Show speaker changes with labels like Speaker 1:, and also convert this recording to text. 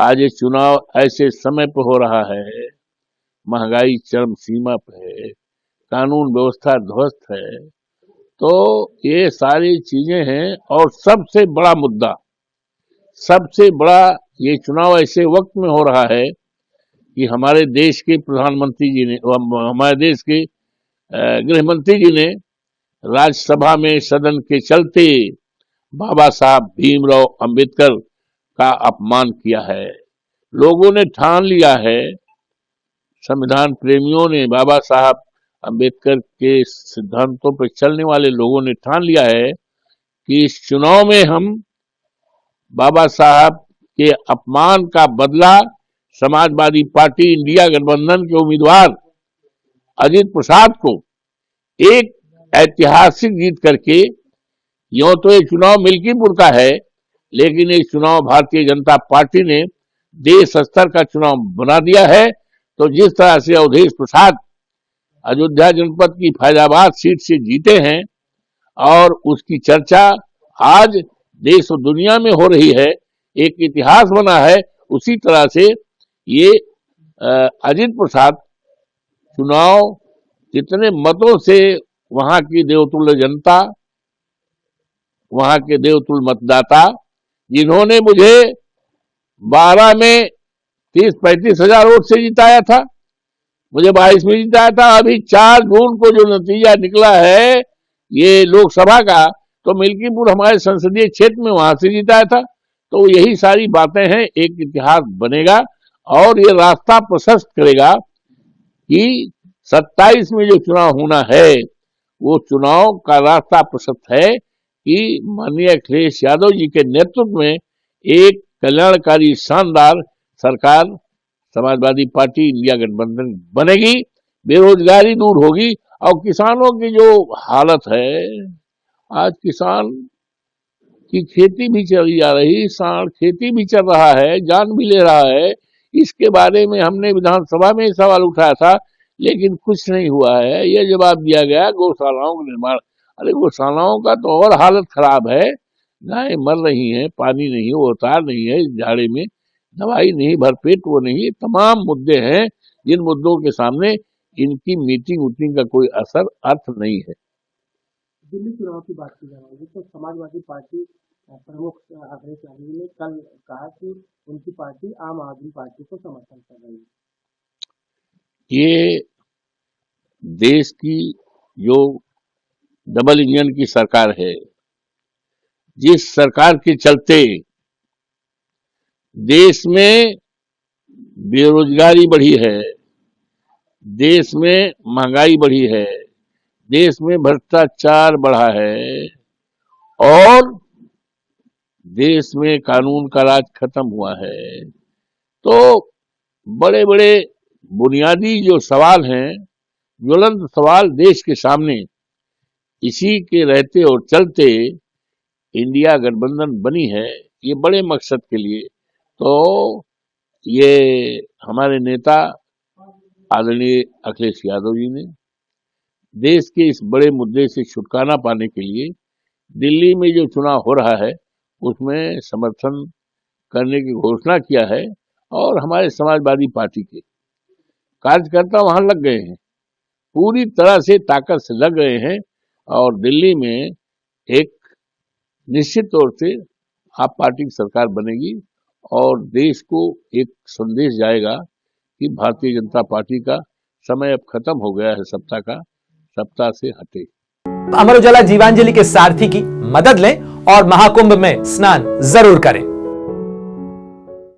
Speaker 1: आज ये चुनाव ऐसे समय पर हो रहा है, महंगाई चरम सीमा पर है, कानून व्यवस्था ध्वस्त है, तो ये सारी चीजें हैं। और सबसे बड़ा मुद्दा, सबसे बड़ा ये चुनाव ऐसे वक्त में हो रहा है कि हमारे देश के प्रधानमंत्री जी ने, हमारे देश के गृह मंत्री जी ने राज्यसभा में सदन के चलते बाबा साहब भीमराव अंबेडकर का अपमान किया है। लोगों ने ठान लिया है, संविधान प्रेमियों ने, बाबा साहब अंबेडकर के सिद्धांतों पर चलने वाले लोगों ने ठान लिया है कि इस चुनाव में हम बाबा साहब के अपमान का बदला समाजवादी पार्टी इंडिया गठबंधन के उम्मीदवार अजित प्रसाद को एक ऐतिहासिक जीत करके, यूं तो ये चुनाव मिल्कीपुर का है, लेकिन ये चुनाव भारतीय जनता पार्टी ने देश स्तर का चुनाव बना दिया है। तो जिस तरह से अवधेश प्रसाद अयोध्या जनपद की फैजाबाद सीट से जीते हैं और उसकी चर्चा आज देश और दुनिया में हो रही है, एक इतिहास बना है, उसी तरह से ये अजित प्रसाद चुनाव जितने मतों से वहां की देवतुल्य जनता, वहां के देवतुल्य मतदाता, जिन्होंने मुझे 12 में 30-35 हजार वोट से जिताया था, मुझे 22 में जिताया था, अभी 4 जून को जो नतीजा निकला है ये लोकसभा का, तो मिल्कीपुर हमारे संसदीय क्षेत्र में वहां से जिताया था। तो यही सारी बातें हैं, एक इतिहास बनेगा और ये रास्ता प्रशस्त करेगा कि 27 में जो चुनाव होना है, वो चुनाव का रास्ता प्रशस्त है कि माननीय अखिलेश यादव जी के नेतृत्व में एक कल्याणकारी शानदार सरकार समाजवादी पार्टी इंडिया गठबंधन बनेगी, बेरोजगारी दूर होगी। और किसानों की जो हालत है, आज किसान की खेती भी चली जा रही, साढ़ खेती भी चल रहा है, जान भी ले रहा है। इसके बारे में हमने विधानसभा में सवाल उठाया था, लेकिन कुछ नहीं हुआ है। यह जवाब दिया गया गौशालाओं का निर्माण। अरे गौशालाओं का तो और हालत खराब है, गायें मर रही हैं, पानी नहीं, अवतार नहीं है, झाड़े में दवाई नहीं, भरपेट वो नहीं, तमाम मुद्दे हैं जिन मुद्दों के सामने इनकी मीटिंग का कोई असर अर्थ नहीं है।
Speaker 2: दिल्ली चुनाव की बात की जाएगी तो समाजवादी पार्टी प्रमुख अखिलेश यादव ने कल कहा कि उनकी पार्टी आम आदमी पार्टी को समर्थन कर रही है।
Speaker 1: ये देश की जो डबल इंजन की सरकार है, जिस सरकार के चलते देश में बेरोजगारी बढ़ी है, देश में महंगाई बढ़ी है, देश में भ्रष्टाचार बढ़ा है और देश में कानून का राज खत्म हुआ है, तो बड़े बड़े बुनियादी जो सवाल हैं, ज्वलंत सवाल देश के सामने, इसी के रहते और चलते इंडिया गठबंधन बनी है, ये बड़े मकसद के लिए। तो ये हमारे नेता आदरणीय अखिलेश यादव जी ने देश के इस बड़े मुद्दे से छुटकारा पाने के लिए दिल्ली में जो चुनाव हो रहा है उसमें समर्थन करने की घोषणा किया है। और हमारे समाजवादी पार्टी के कार्यकर्ता वहां लग गए हैं, पूरी तरह से ताकत से लग गए हैं और दिल्ली में एक निश्चित तौर से आप पार्टी की सरकार बनेगी और देश को एक संदेश जाएगा कि भारतीय जनता पार्टी का समय अब खत्म हो गया है, सत्ता से हटे।
Speaker 3: अमर उजाला जीवांजलि के सारथी की मदद लें और महाकुंभ में स्नान जरूर करें।